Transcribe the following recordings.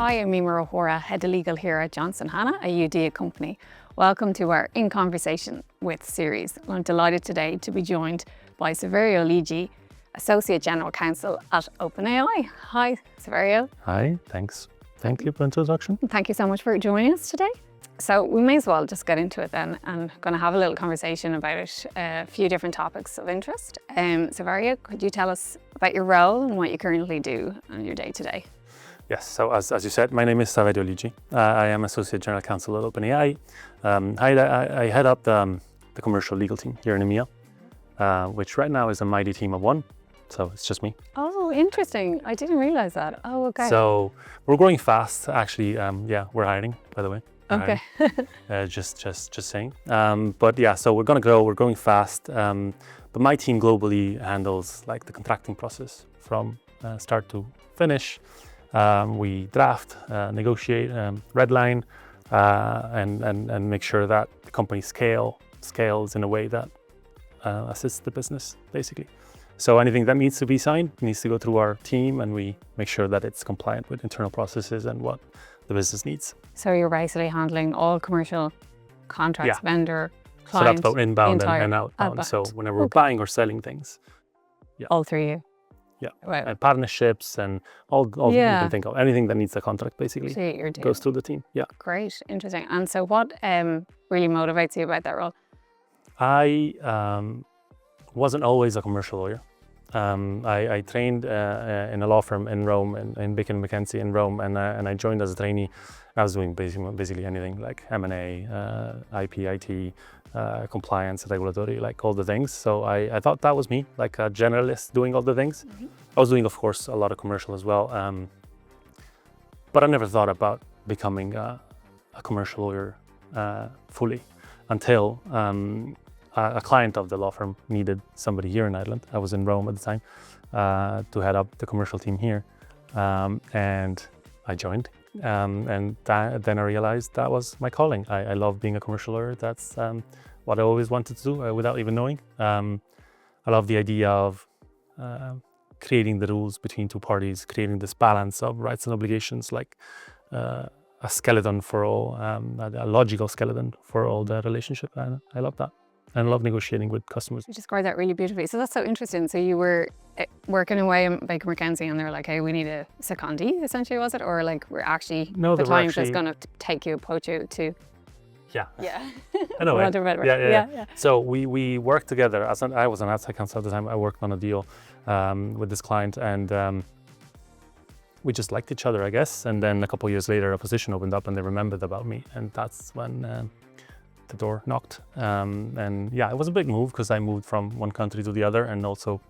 Hi, I'm Emer O'Hora, Head of Legal here at Johnson Hannah, a UD company. Welcome to our In Conversation With series. I'm delighted today to be joined by Saverio Ligi, Associate General Counsel at OpenAI. Hi, Saverio. Hi, thanks. Thank you for the introduction. Thank you so much for joining us today. So we may as well just get into it then, and going to have a little conversation about a few different topics of interest. Saverio, could you tell us about your role and what you currently do on your day-to-day? Yes, so as you said, my name is Saverio Ligi. I am Associate General Counsel at OpenAI. I head up the commercial legal team here in EMEA, which right now is a mighty team of one, so it's just me. Oh, interesting. I didn't realize that. Oh, okay. So we're growing fast, actually. Yeah, we're hiring, by the way. Okay. Just saying. But yeah, so we're growing fast. But my team globally handles like the contracting process from start to finish. We draft, negotiate, redline, and make sure that the company scales in a way that assists the business, basically. So anything that needs to be signed needs to go through our team, and we make sure that it's compliant with internal processes and what the business needs. So you're basically handling all commercial contracts, vendor, client, so that's both inbound and outbound. So whenever we're buying or selling things. Yeah. All through you. Yeah, wow. And partnerships and all you can think of. Anything that needs a contract basically goes through the team. Yeah. Great, interesting. And so what really motivates you about that role? I wasn't always a commercial lawyer. I trained in a law firm in Rome, in Bacon & McKenzie in Rome, and I joined as a trainee. I was doing basically anything like M&A, IP, IT, compliance, regulatory, like all the things. So I thought that was me, like a generalist doing all the things. Mm-hmm. I was doing, of course, a lot of commercial as well, but I never thought about becoming a commercial lawyer fully until a client of the law firm needed somebody here in Ireland. I was in Rome at the time to head up the commercial team here, and I joined. And then I realized that was my calling. I love being a commercial lawyer. That's what I always wanted to do without even knowing. I love the idea of creating the rules between two parties, creating this balance of rights and obligations, like a skeleton for all, a logical skeleton for all the relationship. And I love that. And I love negotiating with customers. You described that really beautifully. So that's so interesting. So you were working away in Bacon & McKenzie, and they were like, hey, we need a secondee, essentially, was it? Or like, we're actually, the client was going to take you, poach you to... Yeah. Yeah. I know. Yeah. So we worked together. I was an outside counsel at the time. I worked on a deal with this client, and we just liked each other, I guess. And then a couple of years later, a position opened up and they remembered about me. And that's when the door knocked. And yeah, it was a big move because I moved from one country to the other and also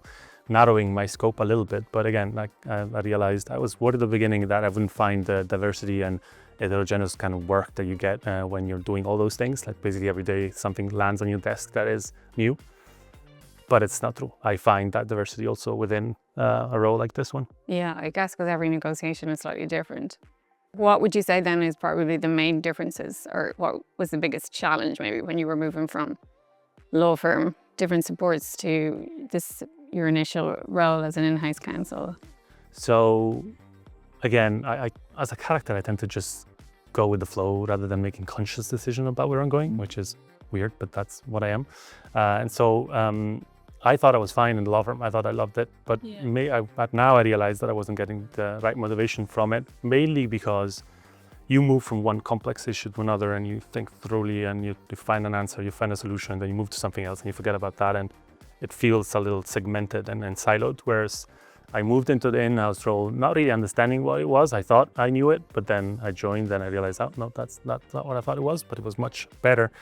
narrowing my scope a little bit. But again, like I realized I was worried at the beginning that I wouldn't find the diversity and heterogeneous kind of work that you get when you're doing all those things. Like basically every day something lands on your desk that is new. But it's not true. I find that diversity also within a role like this one. Yeah, I guess because every negotiation is slightly different. What would you say then is probably the main differences, or what was the biggest challenge maybe when you were moving from law firm, different supports to your initial role as an in-house counsel? So again, I as a character, I tend to just go with the flow rather than making conscious decision about where I'm going, which is weird, but that's what I am. And so I thought I was fine in the law firm. I thought I loved it, but now I realized that I wasn't getting the right motivation from it, mainly because you move from one complex issue to another and you think thoroughly and you find an answer, you find a solution, then you move to something else and you forget about that, and it feels a little segmented and siloed. Whereas I moved into the in-house role, not really understanding what it was. I thought I knew it, but then I joined, then I realized, oh, no, that's not what I thought it was, but it was much better,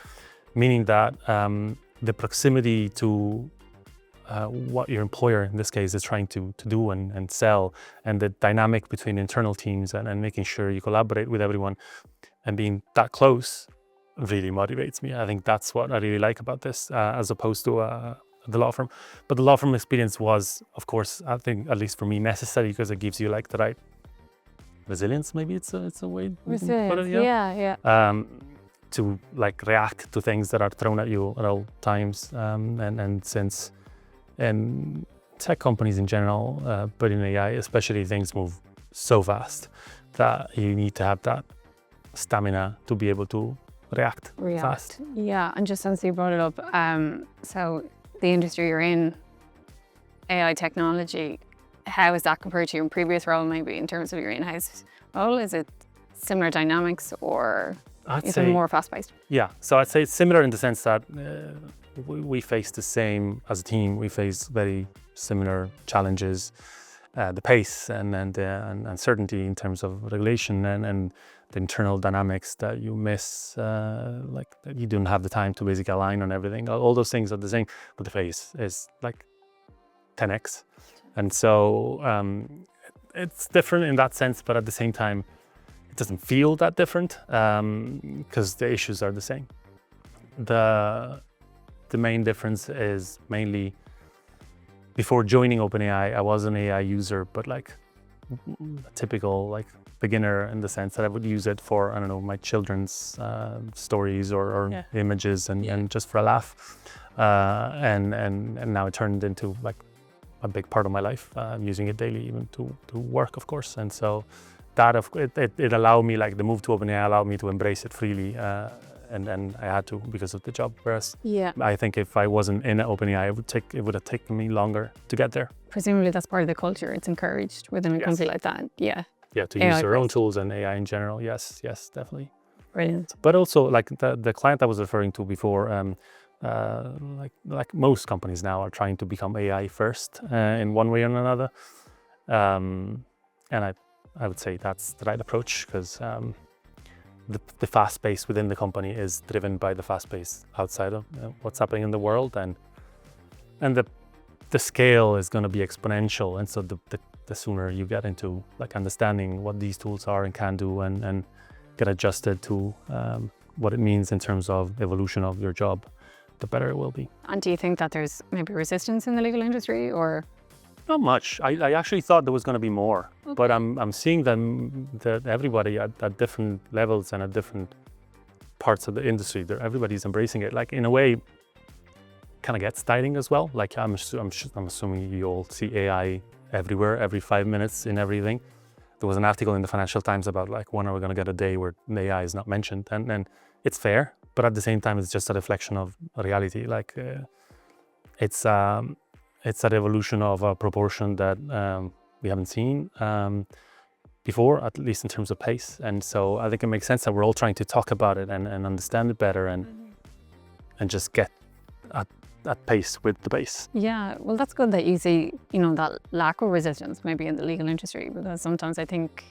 meaning that the proximity to what your employer in this case is trying to do and sell, and the dynamic between internal teams and making sure you collaborate with everyone and being that close really motivates me. I think that's what I really like about this as opposed to the law firm. But the law firm experience was, of course, I think at least for me, necessary because it gives you like the right resilience, maybe it's a way we can put it, to like react to things that are thrown at you at all times, and since in tech companies in general, but in AI especially, things move so fast. that you need to have that stamina to be able to react fast. Yeah, and just since you brought it up, so the industry you're in, AI technology, how is that compared to your previous role, maybe in terms of your in-house role? Is it similar dynamics, or is it more fast-paced? Yeah, so I'd say it's similar in the sense that we face the same, as a team, we face very similar challenges. The pace and uncertainty in terms of regulation and the internal dynamics that you miss, like that you don't have the time to basically align on everything. All those things are the same, but the pace is like 10x. And so it's different in that sense, but at the same time, it doesn't feel that different because the issues are the same. The main difference is mainly, before joining OpenAI, I was an AI user, but like a typical like beginner in the sense that I would use it for, I don't know, my children's stories or images and just for a laugh. And now it turned into like a big part of my life. I'm using it daily, even to work, of course. And so that it allowed me, like the move to OpenAI allowed me to embrace it freely. And I had to because of the job. Whereas I think if I wasn't in OpenAI, it would have taken me longer to get there. Presumably that's part of the culture. It's encouraged within a company like that. Yeah. Yeah, to use their own tools and AI in general. Yes, definitely. Brilliant. But also, like the client I was referring to before, like most companies now are trying to become AI first in one way or another. And I would say that's the right approach, because the fast pace within the company is driven by the fast pace outside of what's happening in the world, and the scale is going to be exponential. And so the sooner you get into like understanding what these tools are and can do, and get adjusted to what it means in terms of evolution of your job, the better it will be. And do you think that there's maybe resistance in the legal industry, or? Not much. I actually thought there was going to be more, but I'm seeing that everybody at different levels and at different parts of the industry, everybody's embracing it. Like in a way, kind of gets tiring as well. Like I'm assuming you all see AI everywhere, every 5 minutes in everything. There was an article in the Financial Times about like, when are we going to get a day where AI is not mentioned? And it's fair, but at the same time, it's just a reflection of reality. Like it's that evolution of a proportion that we haven't seen before, at least in terms of pace. And so I think it makes sense that we're all trying to talk about it and understand it better and just get at pace with the pace. Yeah, well, that's good that you see, that lack of resistance maybe in the legal industry, because sometimes I think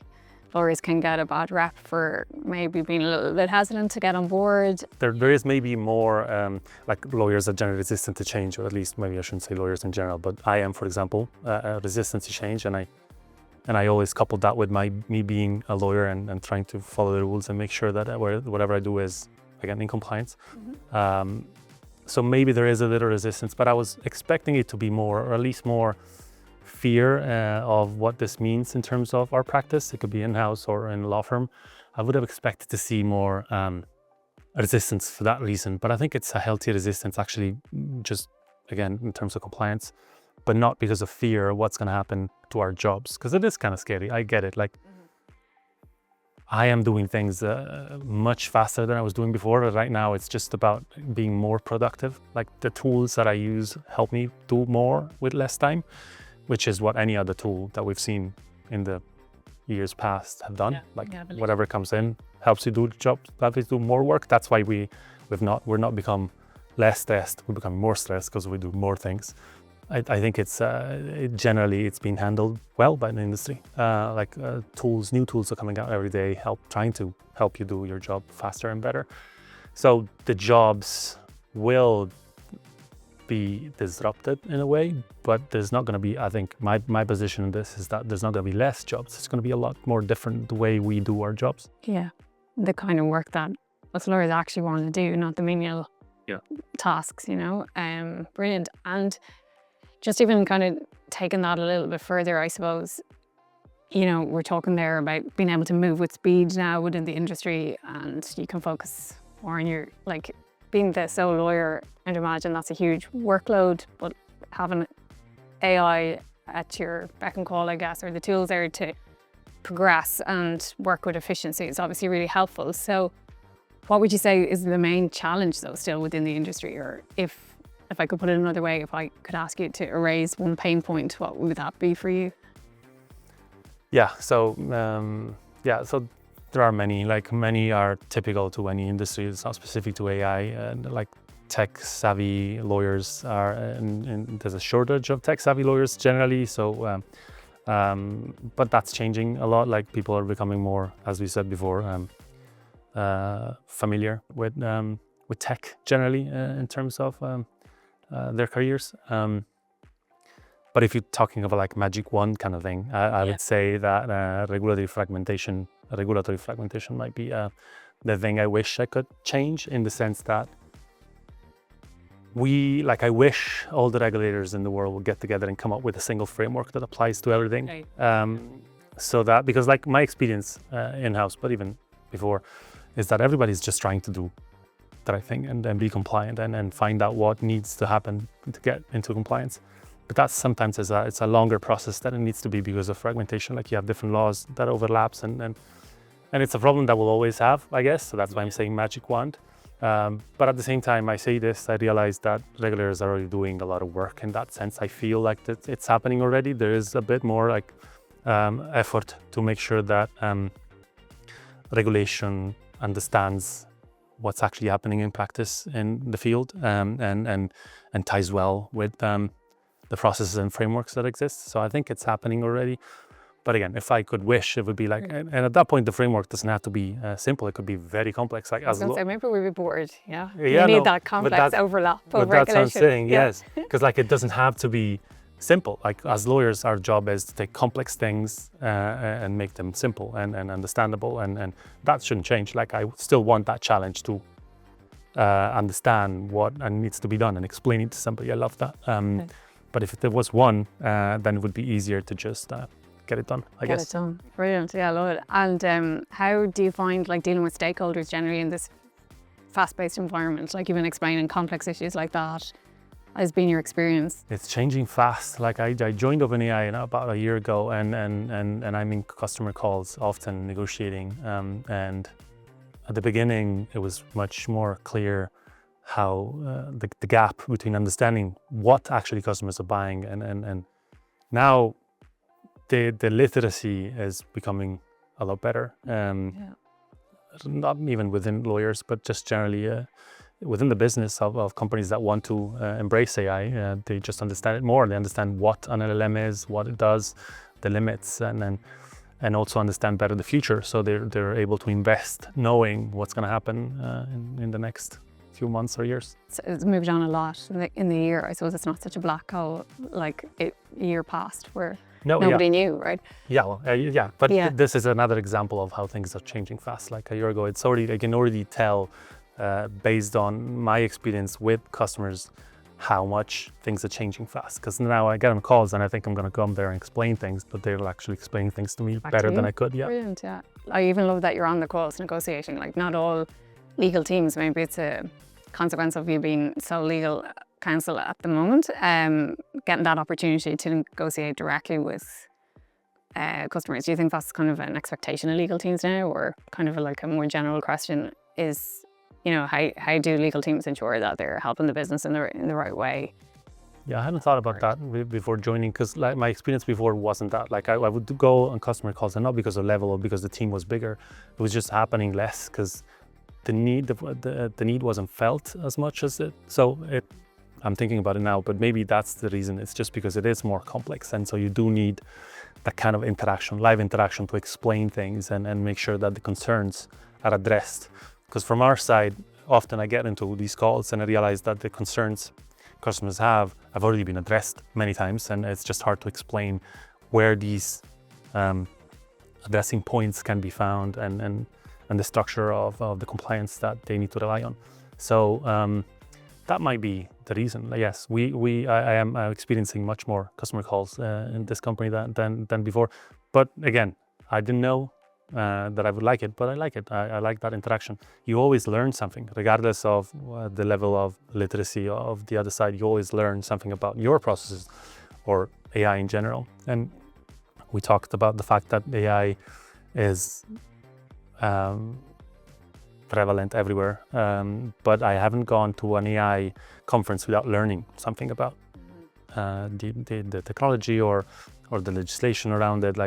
lawyers can get a bad rap for maybe being a little bit hesitant to get on board. There is maybe more, like lawyers are generally resistant to change, or at least maybe I shouldn't say lawyers in general, but I am, for example, resistant to change, and I always couple that with me being a lawyer and trying to follow the rules and make sure that whatever I do is, again, in compliance. So maybe there is a little resistance, but I was expecting it to be more, or at least more fear of what this means in terms of our practice. It could be in-house or in a law firm. I would have expected to see more resistance for that reason, but I think it's a healthy resistance, actually, just again in terms of compliance, but not because of fear of what's going to happen to our jobs, because it is kind of scary. I get it. Like I am doing things much faster than I was doing before. Right now, it's just about being more productive. Like the tools that I use help me do more with less time, which is what any other tool that we've seen in the years past have done. Whatever comes in helps you do the job, helps you do more work. That's why we're not become less stressed. We become more stressed because we do more things. I think it's generally it's been handled well by the industry. New tools are coming out every day, trying to help you do your job faster and better. So the jobs will be disrupted in a way, but there's not going to be, I think my position in this is that there's not going to be less jobs. It's going to be a lot more different the way we do our jobs. Yeah, the kind of work that us lawyers actually want to do, not the menial tasks, brilliant. And just even kind of taking that a little bit further, I suppose, we're talking there about being able to move with speed now within the industry, and you can focus more on your, like, being the sole lawyer. I'd imagine that's a huge workload, but having AI at your beck and call, I guess, or the tools there to progress and work with efficiency is obviously really helpful. So what would you say is the main challenge though still within the industry? Or if I could put it another way, if I could ask you to erase one pain point, what would that be for you? Yeah, so there are many, like many are typical to any industry. It's not specific to AI. Like tech savvy lawyers are, and there's a shortage of tech savvy lawyers generally. So, but that's changing a lot. Like people are becoming more, as we said before, familiar with tech generally in terms of their careers. But if you're talking about like magic wand kind of thing, I would say that regulatory fragmentation might be the thing I wish I could change, in the sense that I wish all the regulators in the world would get together and come up with a single framework that applies to everything. Right. So that, because like my experience in-house, but even before, is that everybody's just trying to do the right thing and be compliant and find out what needs to happen to get into compliance. But that sometimes it's a longer process than it needs to be because of fragmentation. Like you have different laws that overlaps, and it's a problem that we'll always have, I guess. So that's why I'm saying magic wand. But at the same time, I say this, I realize that regulators are already doing a lot of work in that sense. I feel like that it's happening already. There is a bit more like effort to make sure that regulation understands what's actually happening in practice in the field, and ties well with the processes and frameworks that exist. So I think it's happening already. But again, if I could wish, it would be like, and at that point, the framework doesn't have to be simple. It could be very complex. Like, maybe we'd be bored. Yeah, you need that complex overlap of regulation. That's what I'm saying. Yes, because like it doesn't have to be simple. Like as lawyers, our job is to take complex things and make them simple and understandable, and that shouldn't change. Like I still want that challenge to understand what needs to be done and explain it to somebody. I love that. But if there was one, then it would be easier to just get it done, I guess. Get it done. Brilliant. Yeah, I love it. And how do you find like dealing with stakeholders generally in this fast-paced environment? Like even explaining complex issues like that has been your experience? It's changing fast. Like I joined OpenAI about a year ago, and I'm in customer calls often negotiating. And at the beginning, it was much more clear how the gap between understanding what actually customers are buying and now the literacy is becoming a lot better. Not even within lawyers, but just generally within the business of companies that want to embrace AI. They just understand it more. They understand what an LLM is, what it does, the limits, and also understand better the future. So they're able to invest knowing what's going to happen in the next few months or years. So it's moved on a lot in the year. I suppose it's not such a black hole like a year past where nobody knew, right? Yeah, well, but this is another example of how things are changing fast. Like a year ago, it's already, I can already tell based on my experience with customers how much things are changing fast. Because now I get on calls and I think I'm going to come there and explain things, but they'll actually explain things to me better than I could. Yeah. Brilliant, yeah. I even love that you're on the calls negotiating. Like not all legal teams, maybe it's a consequence of you being sole legal counsel at the moment, getting that opportunity to negotiate directly with customers. Do you think that's kind of an expectation of legal teams now, or kind of like a more general question is, you know, how do legal teams ensure that they're helping the business in the right way? Yeah, I hadn't thought about that before joining, because like my experience before wasn't that. Like I would go on customer calls, and not because of level or because the team was bigger. It was just happening less because the need wasn't felt as much as it. So I'm thinking about it now, but maybe that's the reason. It's just because it is more complex, and so you do need that kind of interaction, live interaction, to explain things and make sure that the concerns are addressed. Because from our side, often I get into these calls and I realize that the concerns customers have already been addressed many times, and it's just hard to explain where these addressing points can be found and the structure of the compliance that they need to rely on. So that might be the reason. Yes, I am experiencing much more customer calls in this company than before. But again, I didn't know that I would like it, but I like it. I like that interaction. You always learn something, regardless of the level of literacy of the other side. You always learn something about your processes or AI in general. And we talked about the fact that AI is prevalent everywhere, but I haven't gone to an AI conference without learning something about the technology or the legislation around it.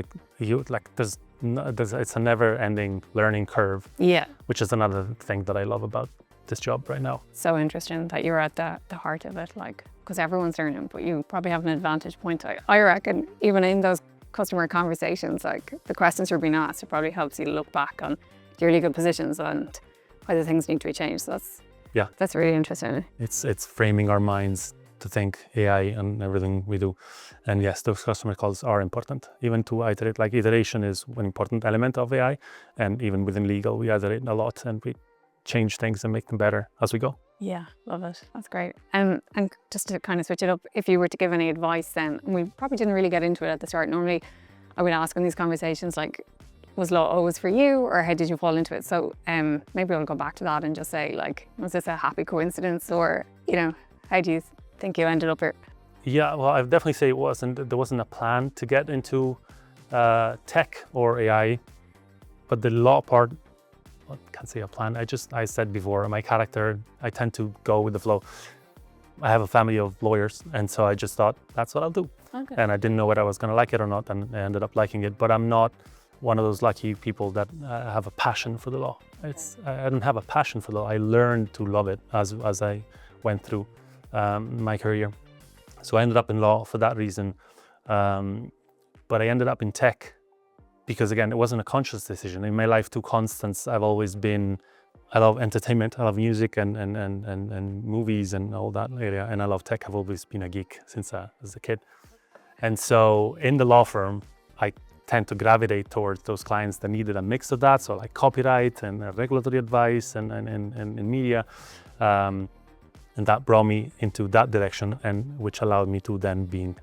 It's a never-ending learning curve. Yeah. Which is another thing that I love about this job right now. So interesting that you're at the heart of it, like, because everyone's learning, but you probably have an advantage point. I reckon even in those customer conversations, like the questions you're being asked, it probably helps you look back on your legal positions and whether things need to be changed. So that's really interesting. It's framing our minds to think AI and everything we do. And yes, those customer calls are important, even to iterate. Like iteration is an important element of AI, and even within legal, we iterate a lot and we change things and make them better as we go. Yeah, love it. That's great. And just to kind of switch it up, if you were to give any advice then, and we probably didn't really get into it at the start. Normally I would ask in these conversations, like, was law always for you, or how did you fall into it? So maybe I'll go back to that and just say, like, was this a happy coincidence, or, you know, how do you think you ended up here? Yeah, well, I'd definitely say there wasn't a plan to get into tech or AI, but the law part, I can't say a plan. I said before, my character, I tend to go with the flow. I have a family of lawyers, and so I just thought that's what I'll do. Okay. And I didn't know whether I was going to like it or not, and I ended up liking it. But I'm not one of those lucky people that have a passion for the law. I don't have a passion for the law. I learned to love it as I went through my career. So I ended up in law for that reason. But I ended up in tech because, again, it wasn't a conscious decision. In my life, two constants, I love entertainment, I love music and movies and all that area, and I love tech. I've always been a geek since as a kid. And so in the law firm, I tend to gravitate towards those clients that needed a mix of that, so like copyright and regulatory advice and media. And that brought me into that direction, and which allowed me to then being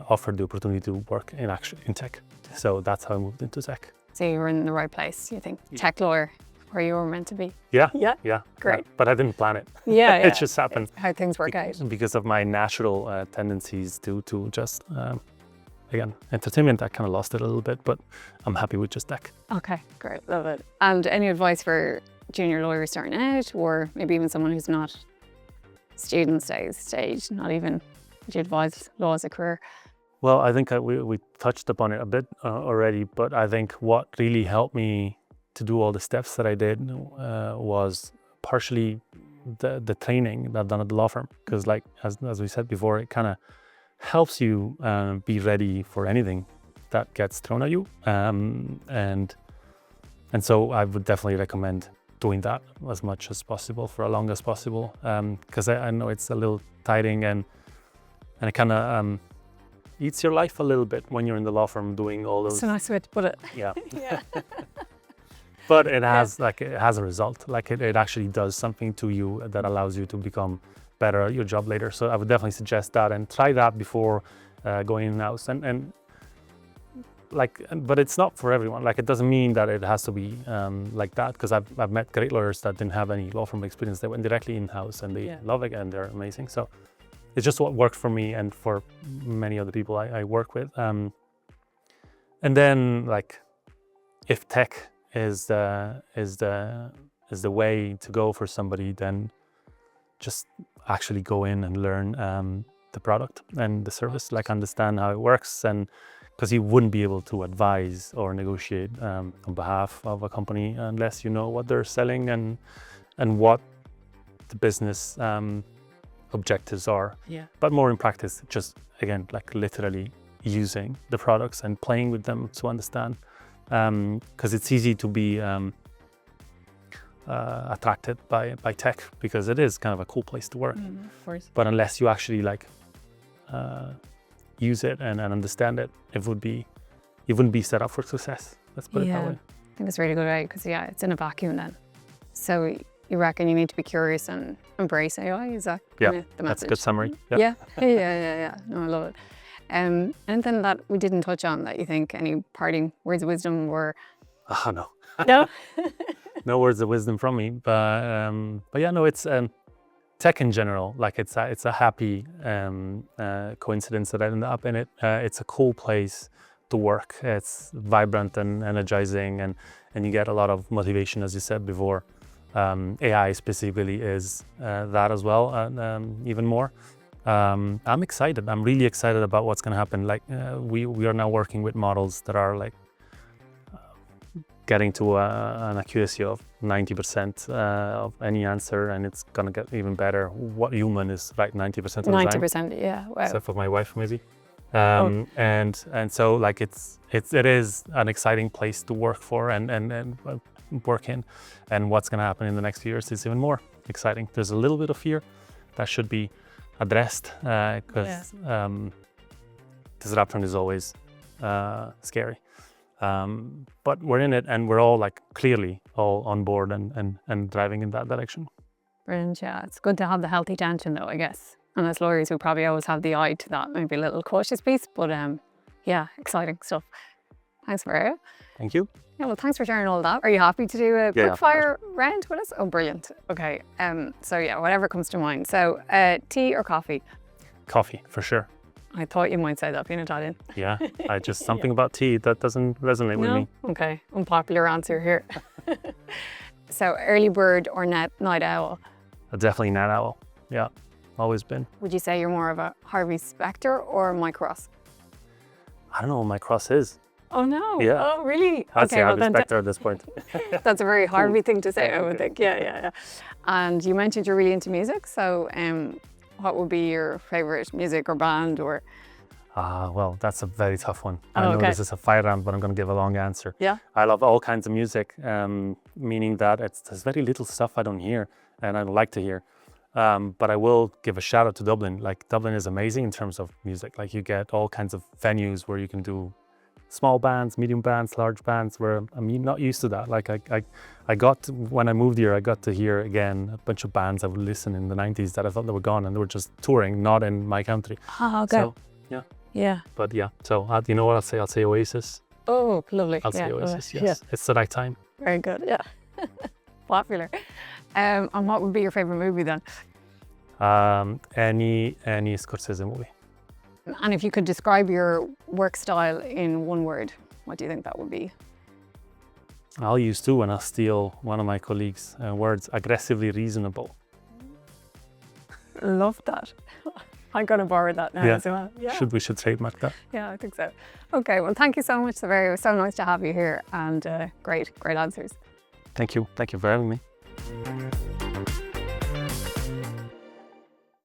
offered the opportunity to work in tech. So that's how I moved into tech. So you were in the right place, you think? Yeah. Tech lawyer, where you were meant to be. Yeah. Great. But I didn't plan it. Yeah. It just happened. It's how things work out. Because of my natural tendencies to just, again, entertainment, I kind of lost it a little bit, but I'm happy with just tech. Okay, great, love it. And any advice for junior lawyers starting out, or maybe even someone who's not student stage, not even, would you advise law as a career? Well, I think we touched upon it a bit already, but I think what really helped me to do all the steps that I did was partially the training that I've done at the law firm. Because like, as we said before, it kind of helps you be ready for anything that gets thrown at you. And so I would definitely recommend doing that as much as possible for as long as possible. Because I know it's a little tiring and it kind of eats your life a little bit when you're in the law firm doing all those. It's a nice way to put it. Yeah. Yeah. But it has it has a result. Like it actually does something to you that allows you to become better at your job later. So I would definitely suggest that and try that before going in-house. And but it's not for everyone. Like it doesn't mean that it has to be like that, because I've met great lawyers that didn't have any law firm experience. They went directly in-house and they love it and they're amazing. So it's just what worked for me and for many other people I work with. And then, like, if tech is the way to go for somebody, then just actually go in and learn the product and the service, like understand how it works, and because you wouldn't be able to advise or negotiate on behalf of a company unless you know what they're selling and what the business objectives are. Yeah. But more in practice, just again, like literally using the products and playing with them to understand, because it's easy to be attracted by tech because it is kind of a cool place to work. Of course. But unless you actually like use it and understand it, you wouldn't be set up for success. Let's put it that way. I think it's really good, right? Because it's in a vacuum then. So you reckon you need to be curious and embrace AI? Is that the message? That's a good summary. Yeah. No, I love it. Anything that we didn't touch on that you think, any parting words of wisdom or? Oh, no. No? No words of wisdom from me, but yeah, no, it's tech in general, like it's a happy coincidence that I ended up in it. It's a cool place to work. It's vibrant and energizing, and you get a lot of motivation, as you said before. AI specifically is that as well, even more. I'm excited. I'm really excited about what's going to happen. Like we are now working with models that are like getting to an accuracy of 90% of any answer, and it's going to get even better. What human is right 90% of the time? 90%, yeah. Wow. Except for my wife, maybe. And so like it is an exciting place to work for and work in, and what's going to happen in the next few years is even more exciting. There's a little bit of fear that should be addressed because disruption is always scary, but we're in it, and we're all like clearly all on board and driving in that direction. Brilliant. Yeah, it's good to have the healthy tension though, I guess. And as lawyers, we probably always have the eye to that, maybe a little cautious piece, but yeah, exciting stuff. Thanks, Saverio. Thank you. Yeah, well, thanks for sharing all that. Are you happy to do a quick fire round with us? Oh, brilliant. Okay. So yeah, whatever comes to mind. So tea or coffee? Coffee, for sure. I thought you might say that, being Italian. Yeah, I just something about tea that doesn't resonate with me. Okay, unpopular answer here. So early bird or night owl? Definitely night owl. Yeah, always been. Would you say you're more of a Harvey Specter or Mike Ross? I don't know what my cross is. Oh no! Yeah. Oh really? I'd say Harvey Specter at this point. That's a very Harvey thing to say, I would think. Yeah. And you mentioned you're really into music, so what would be your favorite music or band or? Well, that's a very tough one. I know this is a fire round, but I'm going to give a long answer. Yeah. I love all kinds of music, meaning that there's very little stuff I don't hear and I don't like to hear. But I will give a shout out to Dublin. Like Dublin is amazing in terms of music. Like you get all kinds of venues where you can do small bands, medium bands, large bands, where I'm not used to that. Like when I moved here, I got to hear again a bunch of bands I would listen in the 90s that I thought they were gone and they were just touring, not in my country. Oh, okay. So, yeah. But yeah, so you know what I'll say? I'll say Oasis. Oh, lovely. I'll say Oasis, yes. It's the right time. Very good, yeah. Popular. And what would be your favorite movie then? Any Scorsese movie. And if you could describe your work style in one word, what do you think that would be? I'll use two and I'll steal one of my colleagues' words, aggressively reasonable. Love that. I'm going to borrow that now as well. Yeah. We should trademark that. Yeah, I think so. Okay, well, thank you so much, Saverio. It was so nice to have you here and great answers. Thank you. Thank you for having me.